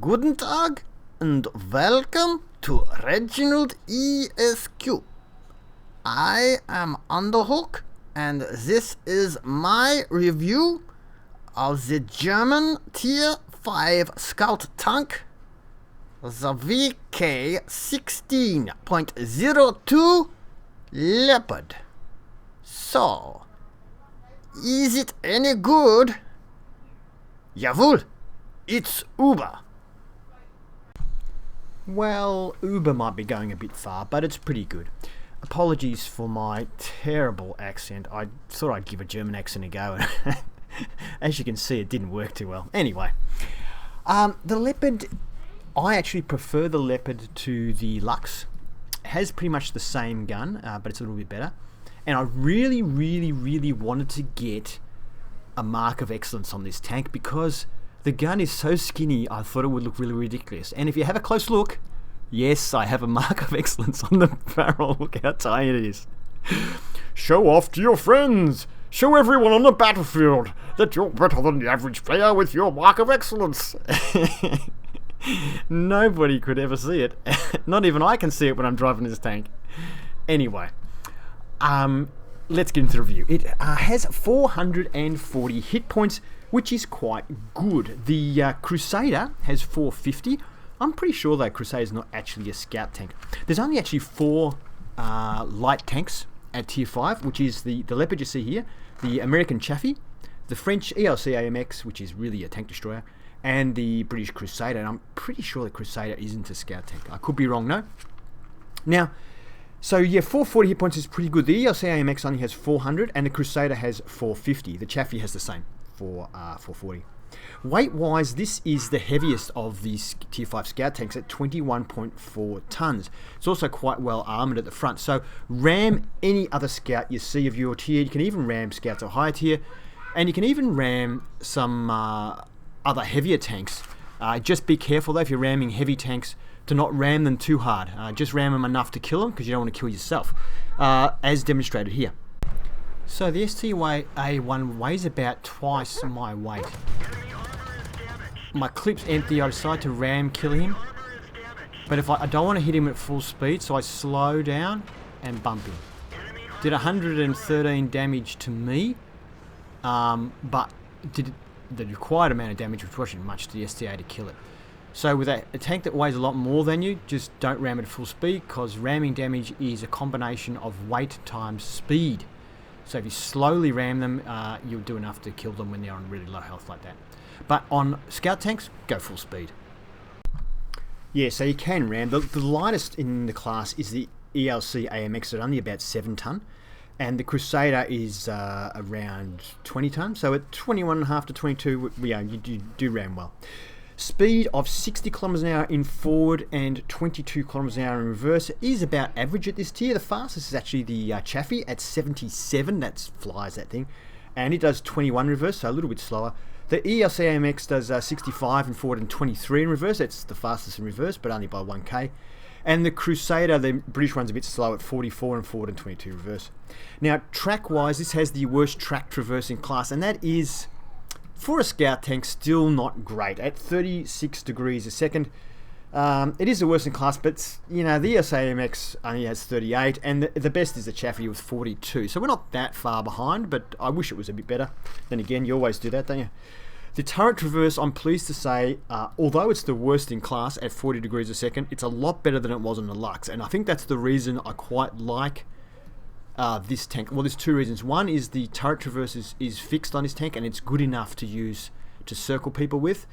Guten Tag and welcome to ReginaldESQ. I am Underhook and this is my review of the German Tier 5 Scout tank, the VK 16.02 Leopard. So, is it any good? Jawohl, it's Uber. Well, Uber might be going a bit far, but it's pretty good. Apologies for my terrible accent. I thought I'd give a German accent a go, and as you can see, it didn't work too well. Anyway, the Leopard, I actually prefer the Leopard to the Lux. It has pretty much the same gun, but it's a little bit better. And I really wanted to get a mark of excellence on this tank because the gun is so skinny, I thought it would look really ridiculous. And if you have a close look, yes, I have a mark of excellence on the barrel. Look how tiny it is. Show off to your friends. Show everyone on the battlefield that you're better than the average player with your mark of excellence. Nobody could ever see it. Not even I can see it when I'm driving this tank. Anyway, let's get into the review. It has 440 hit points, which is quite good. The Crusader has 450. I'm pretty sure that Crusader is not actually a scout tank. There's only actually 4 light tanks at Tier 5, which is the Leopard you see here, the American Chaffee, the French ELC AMX, which is really a tank destroyer, and the British Crusader. And I'm pretty sure the Crusader isn't a scout tank. I could be wrong, no? Now, so yeah, 440 hit points is pretty good. The ELC AMX only has 400, and the Crusader has 450. The Chaffee has the same. For 440. Weight-wise, this is the heaviest of these Tier 5 Scout tanks at 21.4 tons. It's also quite well armoured at the front, so ram any other Scout you see of your tier. You can even ram Scouts of higher tier, and you can even ram some other heavier tanks. Just be careful though, if you're ramming heavy tanks, to not ram them too hard. Just ram them enough to kill them, because you don't want to kill yourself, as demonstrated here. So the ST-A1 weighs about twice my weight. My clip's empty. I decide to ram kill him, but if I don't want to hit him at full speed, so I slow down and bump him. Did 113 damage to me, but did the required amount of damage, which wasn't much, to the ST-A to kill it. So with a tank that weighs a lot more than you, just don't ram it at full speed, because ramming damage is a combination of weight times speed. So if you slowly ram them, you'll do enough to kill them when they're on really low health like that. But on scout tanks, go full speed. Yeah, so you can ram. The lightest in the class is the ELC AMX at only about 7 ton. And the Crusader is around 20 ton. So at 21.5 to 22, you do ram well. Speed of 60 kilometers an hour in forward and 22 kilometers an hour in reverse is about average at this tier. The fastest is actually the Chaffee at 77. That flies, that thing. And it does 21 reverse, so a little bit slower. The ELC AMX does 65 in forward and 23 in reverse. That's the fastest in reverse, but only by 1k. And the Crusader, the British one's a bit slow at 44 in forward and 22 reverse. Now, track-wise, this has the worst track traverse in class, and that is, for a scout tank, still not great at 36 degrees a second. It is the worst in class, but the ESAMX only has 38, and the best is the Chaffee with 42. So we're not that far behind, but I wish it was a bit better. Then again, you always do that, don't you? The turret traverse, I'm pleased to say, although it's the worst in class at 40 degrees a second, it's a lot better than it was on the Lux, and I think that's the reason I quite like this tank. Well, there's 2 reasons. One is the turret traverse is fixed on this tank, and it's good enough to use to circle people with.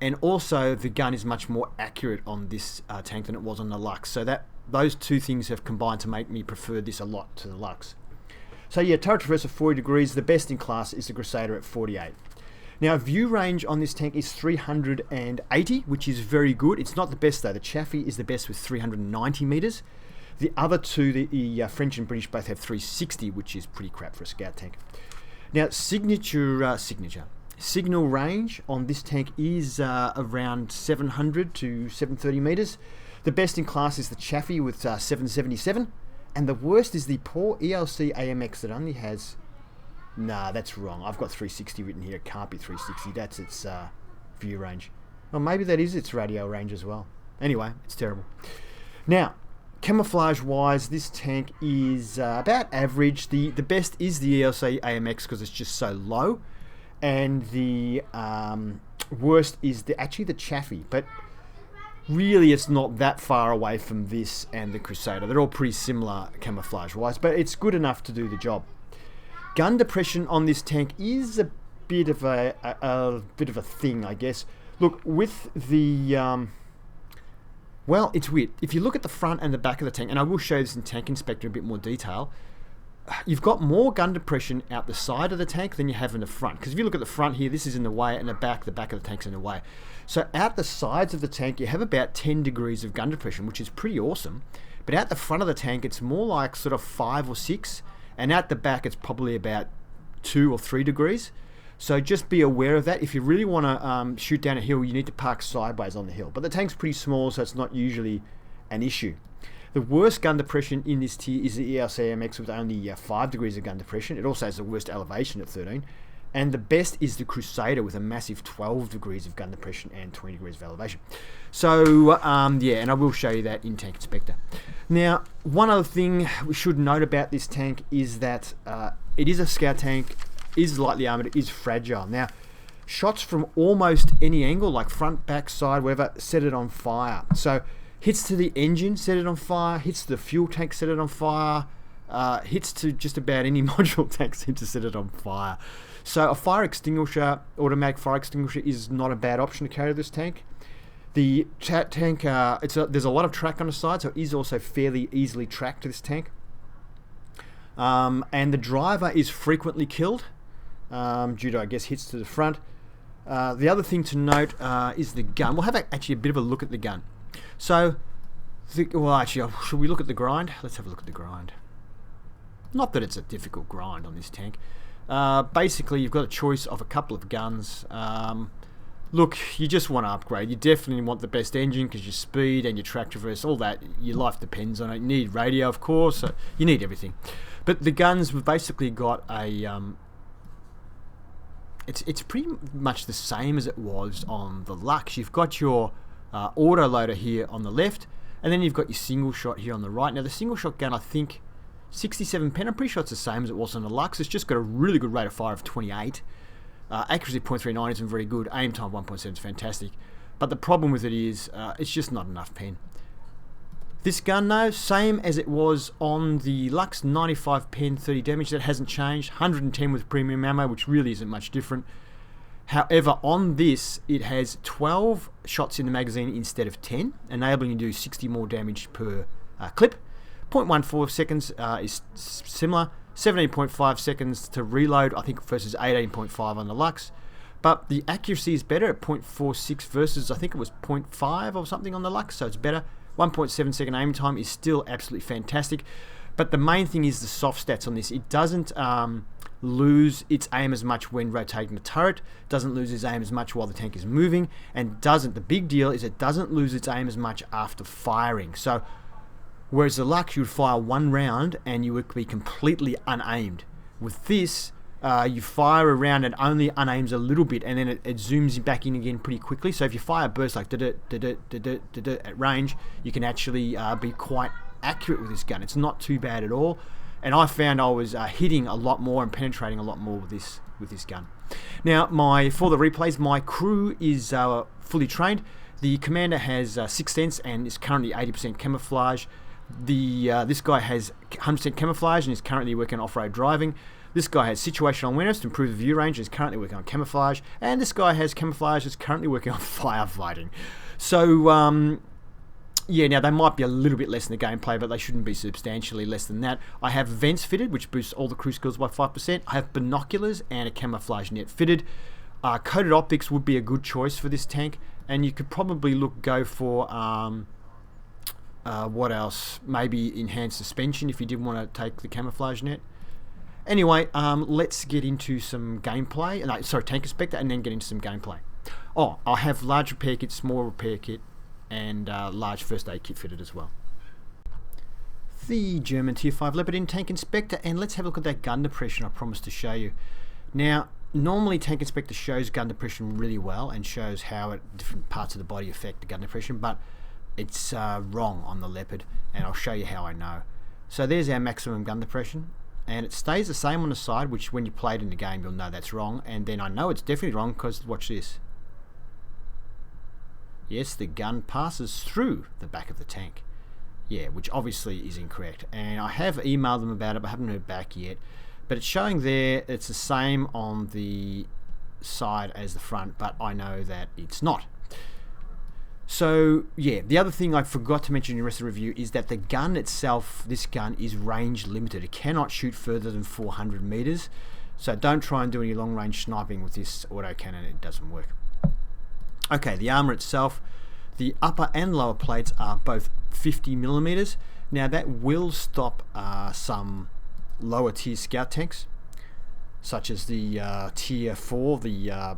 And also, the gun is much more accurate on this tank than it was on the Lux. So those 2 things have combined to make me prefer this a lot to the Lux. So yeah, turret traverse of 40 degrees. The best in class is the Crusader at 48. Now, view range on this tank is 380, which is very good. It's not the best though. The Chaffee is the best with 390 meters. The other 2, the French and British, both have 360, which is pretty crap for a scout tank. Now, signal range on this tank is around 700 to 730 meters. The best in class is the Chaffee with 777, and the worst is the poor ELC AMX that only has Nah, that's wrong. I've got 360 written here. It can't be 360. That's its view range. Or maybe that is its radio range as well. Anyway, it's terrible. Now, camouflage wise, this tank is about average. The best is the ELC AMX because it's just so low, and the worst is actually the Chaffee, but really it's not that far away from this and the Crusader. They're all pretty similar camouflage wise, but it's good enough to do the job. Gun depression on this tank is a bit of a thing, I guess. Look, with the well, it's weird. If you look at the front and the back of the tank, and I will show this in Tank Inspector in a bit more detail, you've got more gun depression out the side of the tank than you have in the front. Because if you look at the front here, this is in the way, and the back of the tank's in the way. So out the sides of the tank, you have about 10 degrees of gun depression, which is pretty awesome. But out the front of the tank, it's more like sort of 5 or 6. And out the back, it's probably about 2 or 3 degrees. So just be aware of that. If you really want to shoot down a hill, you need to park sideways on the hill. But the tank's pretty small, so it's not usually an issue. The worst gun depression in this tier is the ELC AMX with only 5 degrees of gun depression. It also has the worst elevation at 13. And the best is the Crusader with a massive 12 degrees of gun depression and 20 degrees of elevation. So, yeah, and I will show you that in Tank Inspector. Now, one other thing we should note about this tank is that it is a scout tank, is lightly armoured, it is fragile. Now, shots from almost any angle, like front, back, side, whatever, set it on fire. So, hits to the engine, set it on fire. Hits to the fuel tank, set it on fire. Hits to just about any module tank, seem to set it on fire. So a fire extinguisher, automatic fire extinguisher, is not a bad option to carry this tank. The tank, there's a lot of track on the side, so it is also fairly easily tracked to this tank. And the driver is frequently killed due to, I guess, hits to the front. The other thing to note is the gun. We'll have actually a bit of a look at the gun. So, well, actually, should we look at the grind? Let's have a look at the grind. Not that it's a difficult grind on this tank. Basically, you've got a choice of a couple of guns. Look, you just want to upgrade. You definitely want the best engine because your speed and your track traverse, all that, your life depends on it. You need radio, of course. So you need everything. But the guns, we've basically got a... It's pretty much the same as it was on the Lux. You've got your auto loader here on the left, and then you've got your single shot here on the right. Now, the single shot gun, I think... 67 pen, I'm pretty sure it's the same as it was on the Lux. It's just got a really good rate of fire of 28. Accuracy 0.39 isn't very good. Aim time 1.7 is fantastic. But the problem with it is it's just not enough pen. This gun, though, same as it was on the Lux, 95 pen, 30 damage. That hasn't changed. 110 with premium ammo, which really isn't much different. However, on this, it has 12 shots in the magazine instead of 10, enabling you to do 60 more damage per clip. 0.14 seconds is similar. 17.5 seconds to reload, I think, versus 18.5 on the Lux. But the accuracy is better at 0.46 versus, I think it was 0.5 or something on the Lux, so it's better. 1.7 second aim time is still absolutely fantastic. But the main thing is the soft stats on this. It doesn't lose its aim as much when rotating the turret, doesn't lose its aim as much while the tank is moving, and the big deal is it doesn't lose its aim as much after firing. So, whereas the Lux, you would fire one round and you would be completely unaimed. With this, you fire a round and only unaims a little bit, and then it zooms back in again pretty quickly. So if you fire a burst like at range, you can actually be quite accurate with this gun. It's not too bad at all, and I found I was hitting a lot more and penetrating a lot more with this gun. Now, for the replays, my crew is fully trained. The commander has 6 cents and is currently 80% camouflage. This guy has 100% camouflage and is currently working on off-road driving. This guy has situational awareness to improve the view range and is currently working on camouflage. And this guy has camouflage and is currently working on firefighting. So, yeah, now they might be a little bit less in the gameplay, but they shouldn't be substantially less than that. I have vents fitted, which boosts all the crew skills by 5%. I have binoculars and a camouflage net fitted. Coated optics would be a good choice for this tank, and you could probably go for... what else? Maybe enhanced suspension if you did want to take the camouflage net. Anyway, let's get into some gameplay. No, sorry, Tank Inspector, and then get into some gameplay. Oh, I'll have large repair kit, small repair kit, and large first aid kit fitted as well. The German Tier 5 Leopard in Tank Inspector, and let's have a look at that gun depression I promised to show you. Now, normally Tank Inspector shows gun depression really well and shows how different parts of the body affect the gun depression, but it's wrong on the Leopard, and I'll show you how I know. So there's our maximum gun depression, and it stays the same on the side, which when you play it in the game you'll know that's wrong, and then I know it's definitely wrong because watch this. Yes, the gun passes through the back of the tank. Yeah, which obviously is incorrect, and I have emailed them about it but haven't heard back yet. But it's showing there it's the same on the side as the front, but I know that it's not. So yeah, the other thing I forgot to mention in the rest of the review is that the gun itself, this gun is range limited. It cannot shoot further than 400 meters. So don't try and do any long range sniping with this autocannon, it doesn't work. Okay, the armor itself, the upper and lower plates are both 50 millimeters. Now that will stop some lower tier scout tanks, such as the tier 4, the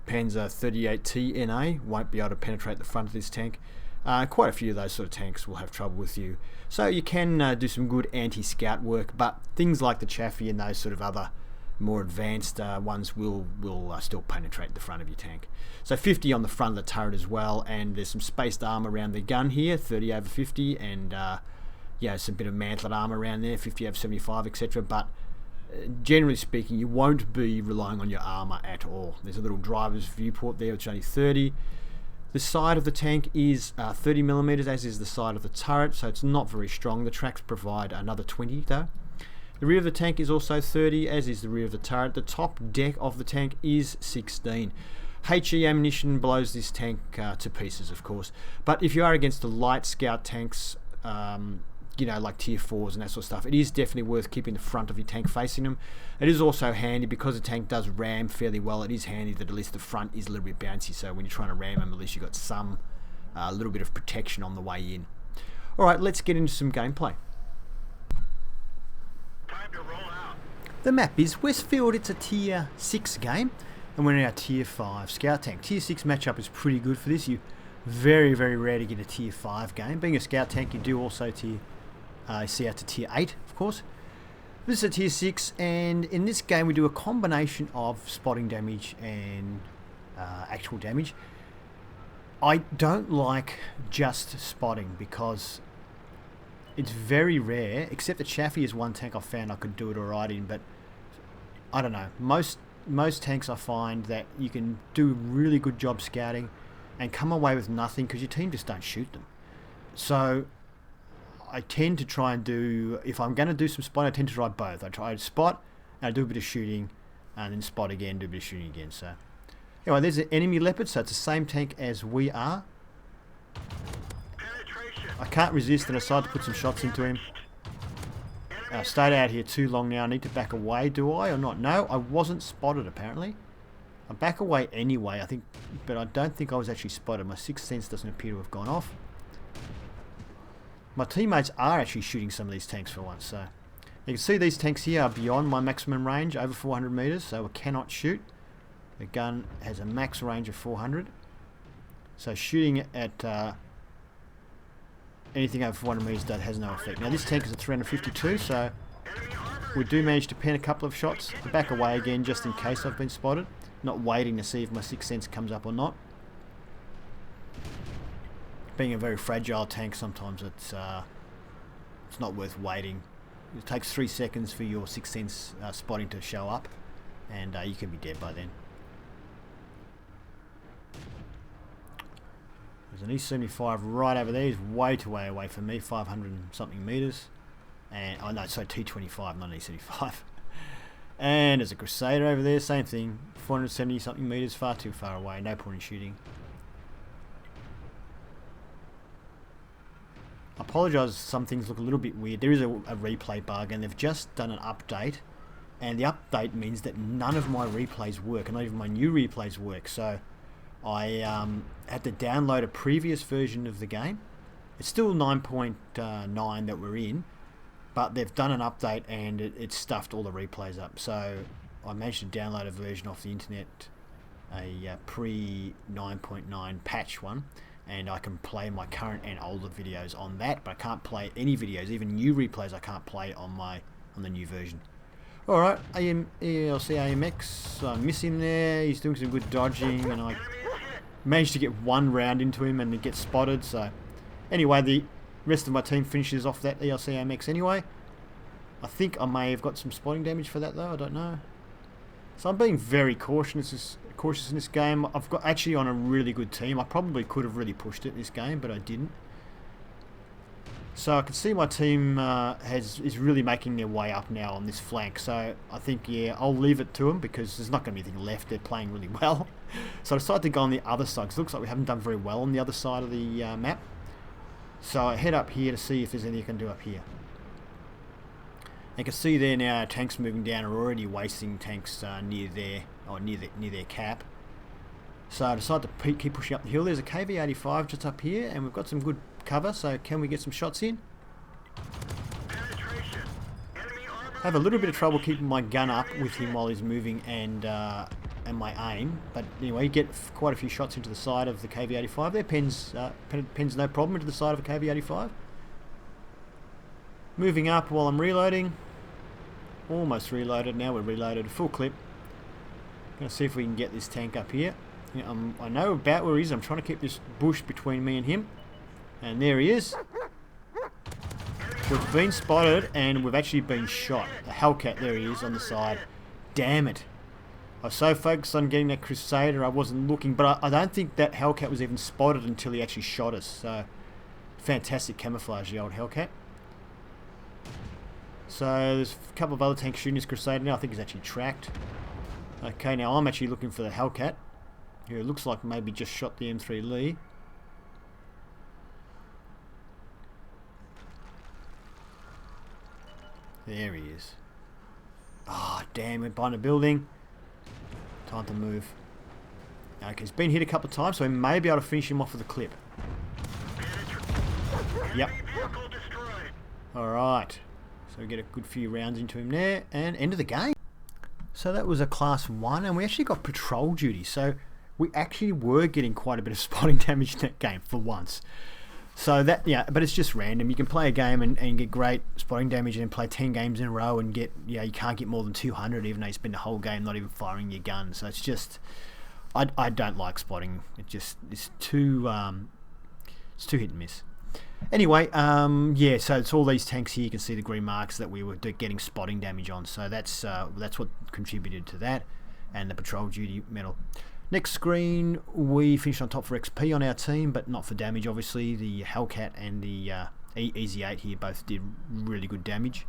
Panzer 38T NA won't be able to penetrate the front of this tank. Quite a few of those sort of tanks will have trouble with you. So you can do some good anti-scout work, but things like the Chaffee and those sort of other more advanced ones will still penetrate the front of your tank. So 50 on the front of the turret as well, and there's some spaced armor around the gun here, 30 over 50, and yeah, some bit of mantlet armor around there, 50 over 75, etc. But generally speaking, you won't be relying on your armor at all. There's a little driver's viewport there, which is only 30. The side of the tank is 30 millimeters, as is the side of the turret, so it's not very strong. The tracks provide another 20 though. The rear of the tank is also 30, as is the rear of the turret. The top deck of the tank is 16. HE ammunition blows this tank to pieces, of course. But if you are against the light scout tanks, you know, like tier 4s and that sort of stuff, it is definitely worth keeping the front of your tank facing them. It is also handy because the tank does ram fairly well. It is handy that at least the front is a little bit bouncy, so when you're trying to ram them, at least you've got some little bit of protection on the way in. Alright, let's get into some gameplay. Time to roll out. The map is Westfield. It's a tier 6 game, and we're in our tier 5 scout tank. Tier 6 matchup is pretty good for this. You very rare to get a tier 5 game. Being a scout tank, you do also see out to tier 8, of course. This is a tier 6, and in this game we do a combination of spotting damage and actual damage. I don't like just spotting because it's very rare, except the Chaffee is one tank I found I could do it alright in, but I don't know. Most tanks I find that you can do a really good job scouting and come away with nothing because your team just don't shoot them. So I tend to try and do, if I'm going to do some spot, I tend to try both. I try to spot, and I do a bit of shooting, and then spot again, do a bit of shooting again. So anyway, there's an enemy Leopard, so it's the same tank as we are. I can't resist and I decided to put some shots into him. I stayed out here too long now. I need to back away, do I or not? No, I wasn't spotted apparently. I back away anyway, I think, but I don't think I was actually spotted. My sixth sense doesn't appear to have gone off. My teammates are actually shooting some of these tanks for once, so you can see these tanks here are beyond my maximum range, over 400 meters, so I cannot shoot. The gun has a max range of 400, so shooting at anything over 400 meters has no effect. Now this tank is a 352, so we do manage to pen a couple of shots. I back away again just in case I've been spotted, not waiting to see if my sixth sense comes up or not. Being a very fragile tank, sometimes it's not worth waiting. It takes 3 seconds for your sixth sense spotting to show up, and you can be dead by then. There's an E75 right over there. He's way too way away from me, 500 and something meters. And oh no, so T25, not an E75. And there's a Crusader over there, same thing, 470 something meters, far too far away. No point in shooting. I apologise, some things look a little bit weird. There is a replay bug, and they've just done an update, and the update means that none of my replays work, and not even my new replays work. So I had to download a previous version of the game. It's still 9.9 that we're in, but they've done an update and it stuffed all the replays up. So I managed to download a version off the internet, a pre 9.9 patch one, and I can play my current and older videos on that, but I can't play any videos, even new replays I can't play on the new version. Alright, ELC AMX, I miss him there, he's doing some good dodging, and I managed to get one round into him and he gets spotted, so... Anyway, the rest of my team finishes off that ELC AMX anyway. I think I may have got some spotting damage for that though, I don't know. So I'm being very cautious in this game. I've got actually on a really good team. I probably could have really pushed it this game, but I didn't. So I can see my team is really making their way up now on this flank. So I think, yeah, I'll leave it to them because there's not going to be anything left. They're playing really well. So I decided to go on the other side because it looks like we haven't done very well on the other side of the map. So I head up here to see if there's anything I can do up here. You can see there now tanks moving down are already wasting tanks near their cap. So I decided to keep pushing up the hill. There's a KV-85 just up here, and we've got some good cover. So can we get some shots in? I have a little bit of trouble keeping my gun up with him while he's moving and my aim. But anyway, you get quite a few shots into the side of the KV-85 there. Pens no problem into the side of a KV-85. Moving up while I'm reloading. Almost reloaded. Now we're reloaded. Full clip. Going to see if we can get this tank up here. Yeah, I know about where he is. I'm trying to keep this bush between me and him. And there he is. We've been spotted and we've actually been shot. The Hellcat, there he is on the side. Damn it. I was so focused on getting that Crusader I wasn't looking. But I don't think that Hellcat was even spotted until he actually shot us. So, fantastic camouflage, the old Hellcat. So there's a couple of other tanks shooting his Crusader now. I think he's actually tracked. Okay, now I'm actually looking for the Hellcat, who looks like maybe just shot the M3 Lee. There he is. Ah, oh, damn, we're behind a building. Time to move. Okay, he's been hit a couple of times, so we may be able to finish him off with a clip. Yep. Alright. So we get a good few rounds into him there, and end of the game. So that was a class 1, and we actually got patrol duty. So we actually were getting quite a bit of spotting damage in that game for once. So that, yeah, but it's just random. You can play a game and get great spotting damage and then play 10 games in a row and get, yeah, you can't get more than 200 even though you spend the whole game not even firing your gun. So it's just, I don't like spotting. It's too hit and miss. Anyway, yeah, so it's all these tanks here. You can see the green marks that we were getting spotting damage on. So that's what contributed to that, and the patrol duty medal. Next screen, we finished on top for XP on our team, but not for damage, obviously. The Hellcat and the Easy 8 here both did really good damage.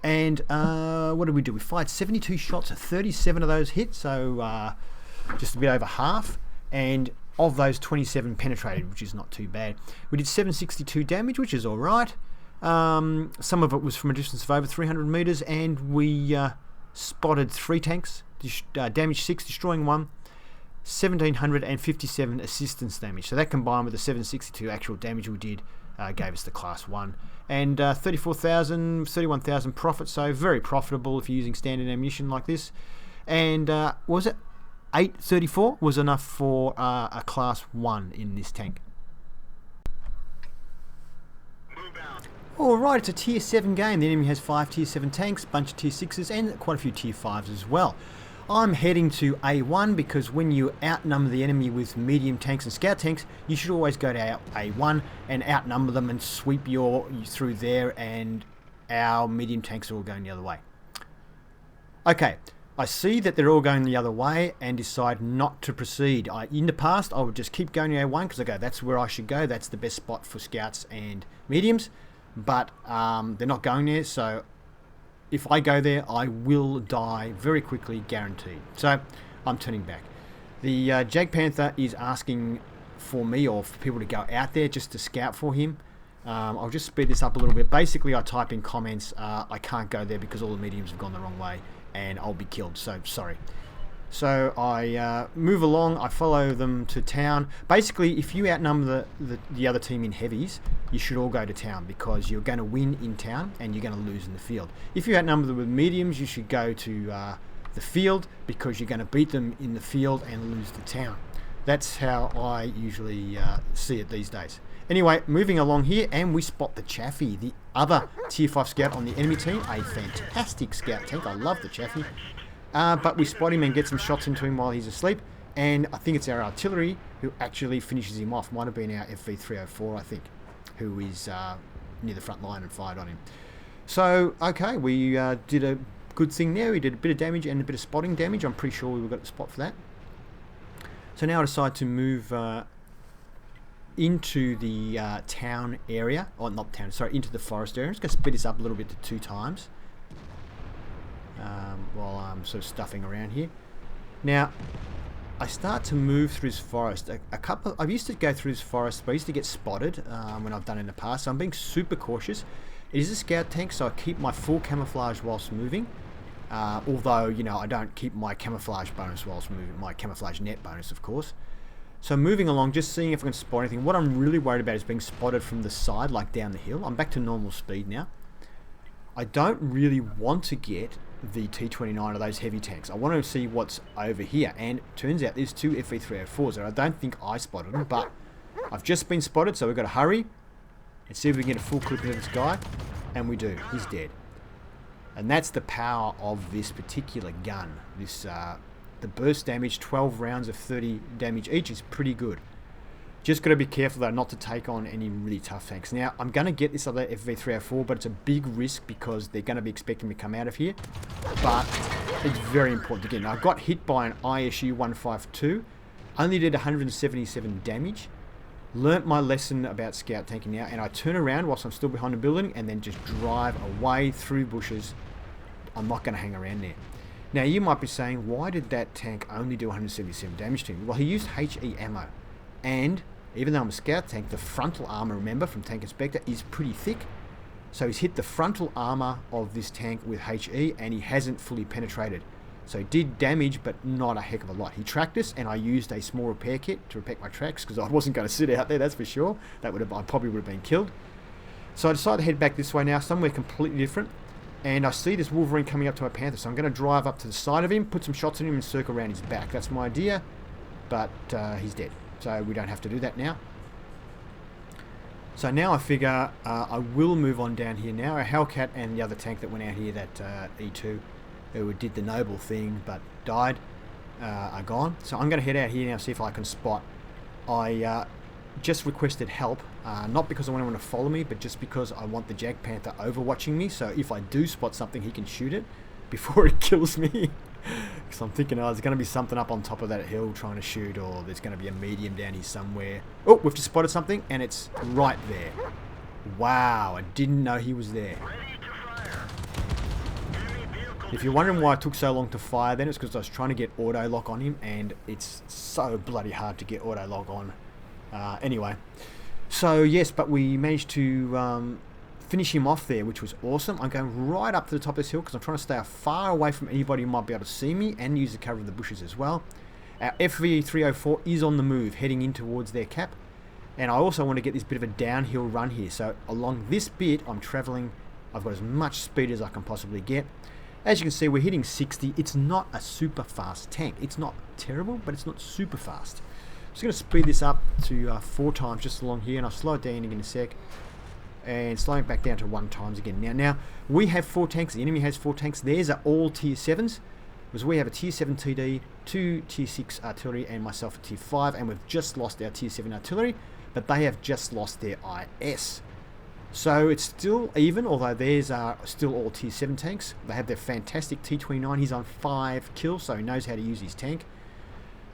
And what did we do? We fired 72 shots, 37 of those hit, so just a bit over half. And of those, 27 penetrated, which is not too bad. We did 762 damage, which is alright. Some of it was from a distance of over 300 meters, and we spotted 3 tanks, damaged 6, destroying 1, 1757 assistance damage. So that combined with the 762 actual damage we did gave us the class 1. And 31,000 profit, so very profitable if you're using standard ammunition like this. And was it 834 was enough for a class 1 in this tank. Alright, it's a tier 7 game. The enemy has 5 tier 7 tanks, a bunch of tier 6s, and quite a few tier 5s as well. I'm heading to A1 because when you outnumber the enemy with medium tanks and scout tanks, you should always go to A1 and outnumber them and sweep you through there, and our medium tanks are all going the other way. Okay. I see that they're all going the other way and decide not to proceed. In the past, I would just keep going to A1 because I go, that's where I should go. That's the best spot for scouts and mediums. But they're not going there, so if I go there, I will die very quickly, guaranteed. So I'm turning back. The Jag Panther is asking for me or for people to go out there just to scout for him. I'll just speed this up a little bit. Basically, I type in comments, I can't go there because all the mediums have gone the wrong way, and I'll be killed, so sorry. So I move along, I follow them to town. Basically, if you outnumber the other team in heavies, you should all go to town because you're going to win in town and you're going to lose in the field. If you outnumber them with mediums, you should go to the field because you're going to beat them in the field and lose the town. That's how I usually see it these days. Anyway, moving along here, and we spot the Chaffee, the other Tier 5 scout on the enemy team. A fantastic scout tank. I love the Chaffee. But we spot him and get some shots into him while he's asleep. And I think it's our artillery who actually finishes him off. Might have been our FV304, I think, who is near the front line and fired on him. So, okay, we did a good thing there. We did a bit of damage and a bit of spotting damage. I'm pretty sure we got the spot for that. So now I decide to move into the town area, or not town, sorry, into the forest area. I'm just going to speed this up a little bit to 2 times while I'm sort of stuffing around here. Now, I start to move through this forest. I used to go through this forest, but I used to get spotted when I've done it in the past, so I'm being super cautious. It is a scout tank, so I keep my full camouflage whilst moving. Although, you know, I don't keep my camouflage bonus whilst moving, my camouflage net bonus, of course. So moving along, just seeing if I can spot anything. What I'm really worried about is being spotted from the side, like down the hill. I'm back to normal speed now. I don't really want to get the T-29 or those heavy tanks. I want to see what's over here. And it turns out there's 2 FV304s there. I don't think I spotted them, but I've just been spotted, so we've got to hurry and see if we can get a full clip of this guy. And we do. He's dead. And that's the power of this particular gun. This the burst damage, 12 rounds of 30 damage each, is pretty good. Just got to be careful though not to take on any really tough tanks. Now, I'm going to get this other FV304, but it's a big risk because they're going to be expecting me to come out of here. But it's very important to get. Now, I got hit by an ISU 152, only did 177 damage. Learnt my lesson about scout tanking now, and I turn around whilst I'm still behind the building and then just drive away through bushes. I'm not going to hang around there. Now, you might be saying, why did that tank only do 177 damage to him? Well, he used HE ammo. And even though I'm a scout tank, the frontal armor, remember, from Tank Inspector, is pretty thick. So he's hit the frontal armor of this tank with HE, and he hasn't fully penetrated. So he did damage, but not a heck of a lot. He tracked us, and I used a small repair kit to repair my tracks, because I wasn't going to sit out there, that's for sure. I probably would have been killed. So I decided to head back this way now, somewhere completely different. And I see this Wolverine coming up to my Panther, so I'm going to drive up to the side of him, put some shots in him, and circle around his back. That's my idea, but he's dead. So we don't have to do that now. So now I figure I will move on down here now. Our Hellcat and the other tank that went out here, that E2, who did the noble thing but died, are gone. So I'm going to head out here now, see if I can spot. I just requested help, not because I want anyone to follow me, but just because I want the Jag Panther overwatching me, so if I do spot something, he can shoot it before it kills me. Because I'm thinking, oh, there's going to be something up on top of that hill trying to shoot, or there's going to be a medium down here somewhere. Oh, we've just spotted something, and it's right there. Wow, I didn't know he was there. If you're wondering why it took so long to fire, then it's because I was trying to get auto lock on him, and it's so bloody hard to get auto lock on. Anyway, so yes, but we managed to finish him off there, which was awesome. I'm going right up to the top of this hill because I'm trying to stay far away from anybody who might be able to see me, and use the cover of the bushes as well. Our FV304 is on the move, heading in towards their cap, and I also want to get this bit of a downhill run here. So along this bit, I'm traveling. I've got as much speed as I can possibly get. As you can see, we're hitting 60. It's not a super fast tank. It's not terrible, but it's not super fast. I'm just going to speed this up to 4 times just along here, and I'll slow it down in a sec. And slowing it back down to 1 times again. Now we have 4 tanks. The enemy has 4 tanks. Theirs are all tier 7s. Because we have a tier 7 TD, 2 tier 6 artillery, and myself a tier 5. And we've just lost our tier 7 artillery. But they have just lost their IS. So it's still even, although theirs are still all tier 7 tanks. They have their fantastic T-29. He's on 5 kills, so he knows how to use his tank.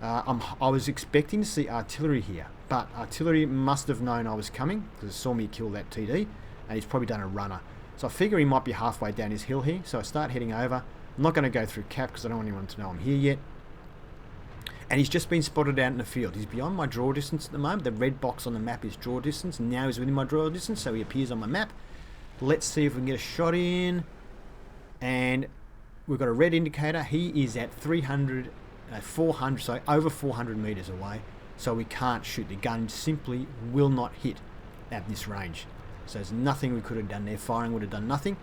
I was expecting to see artillery here, but artillery must have known I was coming because it saw me kill that TD, and he's probably done a runner. So I figure he might be halfway down his hill here, so I start heading over. I'm not going to go through cap because I don't want anyone to know I'm here yet. And he's just been spotted out in the field. He's beyond my draw distance at the moment. The red box on the map is draw distance, and now he's within my draw distance, so he appears on my map. Let's see if we can get a shot in. And we've got a red indicator. He is at 400, so over 400 meters away, so we can't shoot. The gun simply will not hit at this range. So there's nothing we could have done there. Firing would have done nothing.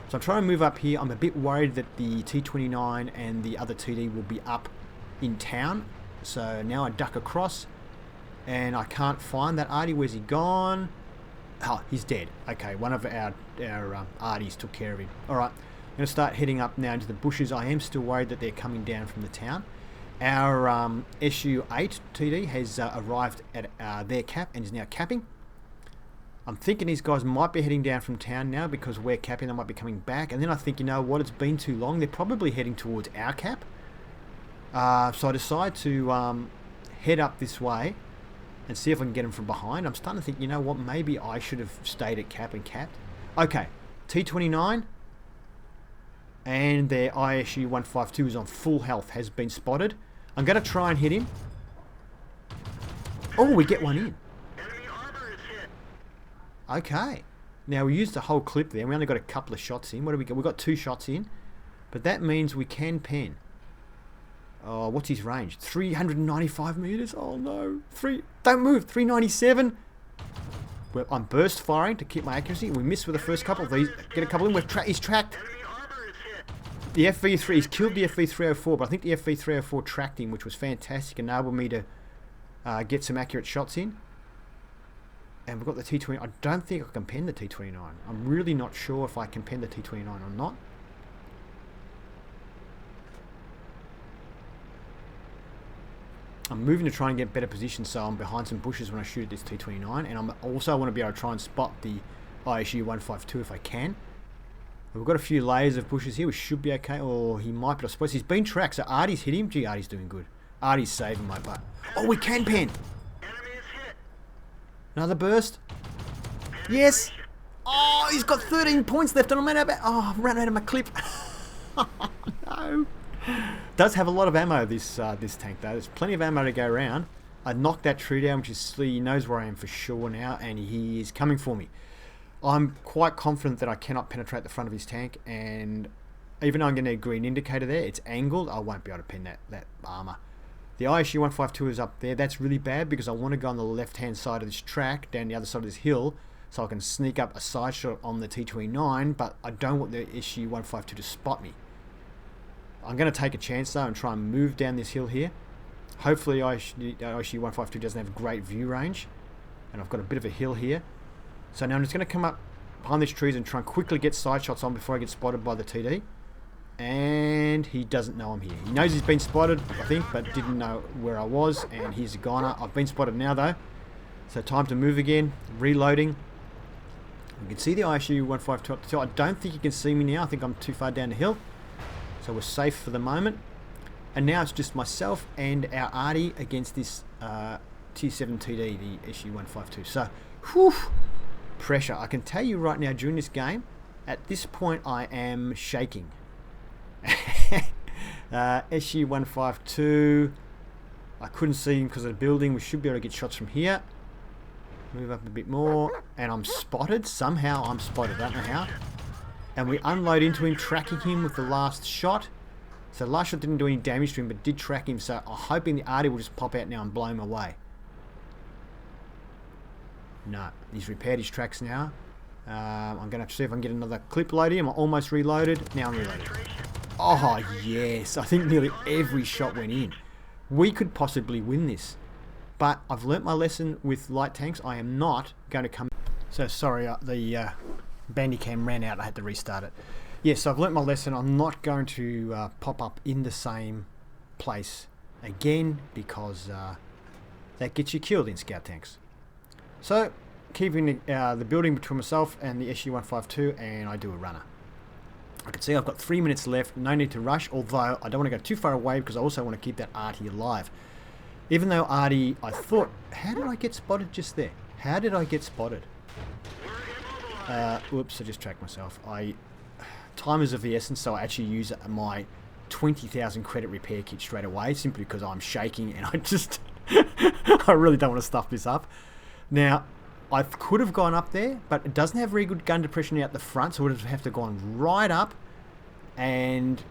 So I'm trying to move up here. I'm a bit worried that the T-29 and the other TD will be up in town, So now I duck across, and I can't find that arty. Where's he gone? Oh, he's dead. Okay, one of our arties took care of him. Alright, I'm going to start heading up now into the bushes. I am still worried that they're coming down from the town. Our SU-8 TD has arrived at their cap and is now capping. I'm thinking these guys might be heading down from town now because we're capping. They might be coming back. And then I think, you know what, it's been too long. They're probably heading towards our cap. So I decide to head up this way and see if I can get them from behind. I'm starting to think, you know what, maybe I should have stayed at cap and capped. Okay, T-29 and their ISU-152 is on full health, has been spotted. I'm going to try and hit him. Oh, we get one in. Okay. Now, we used the whole clip there. We only got a couple of shots in. What do we get? We got 2 shots in. But that means we can pen. Oh, what's his range? 395 meters. Oh, no. Don't move. 397. Well, I'm burst firing to keep my accuracy. We missed with the first couple of these. Get a couple in. He's tracked. The FV3, he's killed the FV304, but I think the FV304 tracked him, which was fantastic, enabled me to get some accurate shots in. And we've got the T-20. I don't think I can pen the T-29. I'm really not sure if I can pen the T-29 or not. I'm moving to try and get better position so I'm behind some bushes when I shoot at this T-29. And I'm also want to be able to try and spot the ISU-152 if I can. We've got a few layers of bushes here. We should be okay. Or he might, but I suppose he's been tracked. So Artie's hit him. Gee, Artie's doing good. Artie's saving my butt. Oh, we can pen. Another burst. Yes. Oh, he's got 13 points left and I'm out of... Oh, I've run out of my clip. No. Does have a lot of ammo, this tank, though. There's plenty of ammo to go around. I knocked that tree down, which is... He knows where I am for sure now, and he is coming for me. I'm quite confident that I cannot penetrate the front of his tank, and even though I'm getting a green indicator there, it's angled, I won't be able to pen that armor. The ISU-152 is up there. That's really bad because I want to go on the left-hand side of this track, down the other side of this hill, so I can sneak up a side shot on the T-29, but I don't want the ISU-152 to spot me. I'm going to take a chance, though, and try and move down this hill here. Hopefully ISU-152 doesn't have great view range, and I've got a bit of a hill here. So now I'm just going to come up behind these trees and try and quickly get side shots on before I get spotted by the TD. And he doesn't know I'm here. He knows he's been spotted, I think, but didn't know where I was. And he's a goner. I've been spotted now, though. So time to move again. Reloading. You can see the ISU-152 up the top. I don't think you can see me now. I think I'm too far down the hill. So we're safe for the moment. And now it's just myself and our arty against this T7 TD, the ISU-152. So, whew, pressure. I can tell you right now during this game, at this point I am shaking. SU-152, I couldn't see him because of the building. We should be able to get shots from here. Move up a bit more, and I'm spotted. Somehow I'm spotted, I don't know how. And we unload into him, tracking him with the last shot. So the last shot didn't do any damage to him, but did track him. So I'm hoping the arty will just pop out now and blow him away. No, he's repaired his tracks now. I'm going to see if I can get another clip loaded. I'm almost reloaded. Now I'm reloaded. Oh, yes. I think nearly every shot went in. We could possibly win this. But I've learnt my lesson with light tanks. I am not going to come... So, sorry, the Bandicam ran out. I had to restart it. Yes, so I've learnt my lesson. I'm not going to pop up in the same place again because that gets you killed in scout tanks. So, keeping the building between myself and the SU-152, and I do a runner. I can see I've got 3 minutes left, no need to rush, although I don't want to go too far away because I also want to keep that arty alive. Even though arty, I thought, how did I get spotted just there? How did I get spotted? Whoops, I just tracked myself. Time is of the essence, so I actually use my 20,000 credit repair kit straight away, simply because I'm shaking and I just, I really don't want to stuff this up. Now, I could have gone up there, but it doesn't have very good gun depression out the front, so I would have to gone right up, and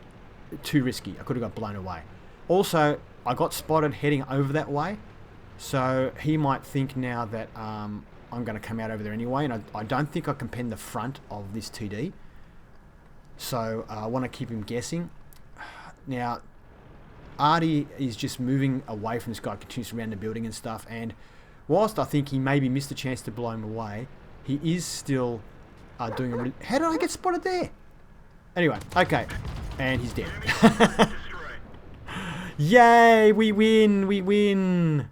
too risky. I could have got blown away. Also, I got spotted heading over that way, so he might think now that I'm going to come out over there anyway, and I don't think I can pen the front of this TD, so I want to keep him guessing. Now, Artie is just moving away from this guy, continues around the building and stuff, and whilst I think he maybe missed a chance to blow him away, he is still doing a really... How did I get spotted there? Anyway, okay. And he's dead. Yay, we win, we win.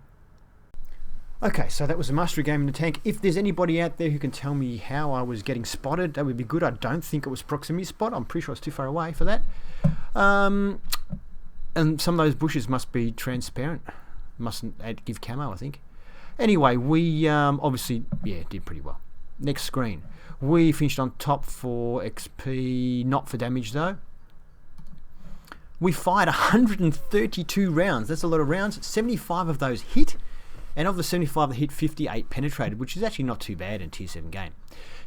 Okay, so that was a mastery game in the tank. If there's anybody out there who can tell me how I was getting spotted, that would be good. I don't think it was proximity spot. I'm pretty sure I was too far away for that. And some of those bushes must be transparent. Mustn't give camo, I think. Anyway, we obviously, yeah, did pretty well. Next screen. We finished on top for XP, not for damage though. We fired 132 rounds. That's a lot of rounds. 75 of those hit. And of the 75 that hit, 58 penetrated, which is actually not too bad in Tier 7 game.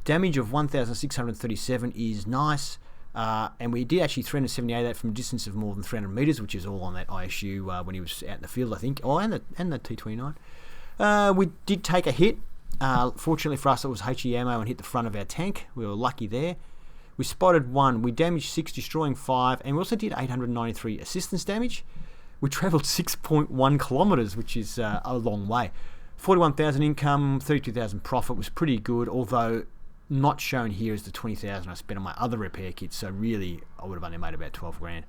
Damage of 1,637 is nice. And we did actually 378 that from a distance of more than 300 metres, which is all on that ISU when he was out in the field, I think. Oh, and the T29. We did take a hit. Fortunately for us, it was HE ammo and hit the front of our tank. We were lucky there. We spotted 1. We damaged 6, destroying 5. And we also did 893 assistance damage. We travelled 6.1 kilometres, which is a long way. 41,000 income, 32,000 profit was pretty good, although not shown here is the 20,000 I spent on my other repair kits, so really I would have only made about 12 grand.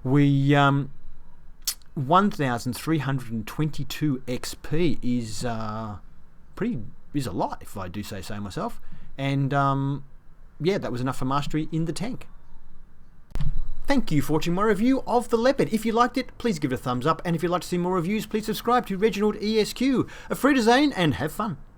We 1,322 XP is is a lot, if I do say so myself. And yeah, that was enough for mastery in the tank. Thank you for watching my review of the Leopard. If you liked it, please give it a thumbs up, and if you'd like to see more reviews, please subscribe to ReginaldESQ. A free design and have fun.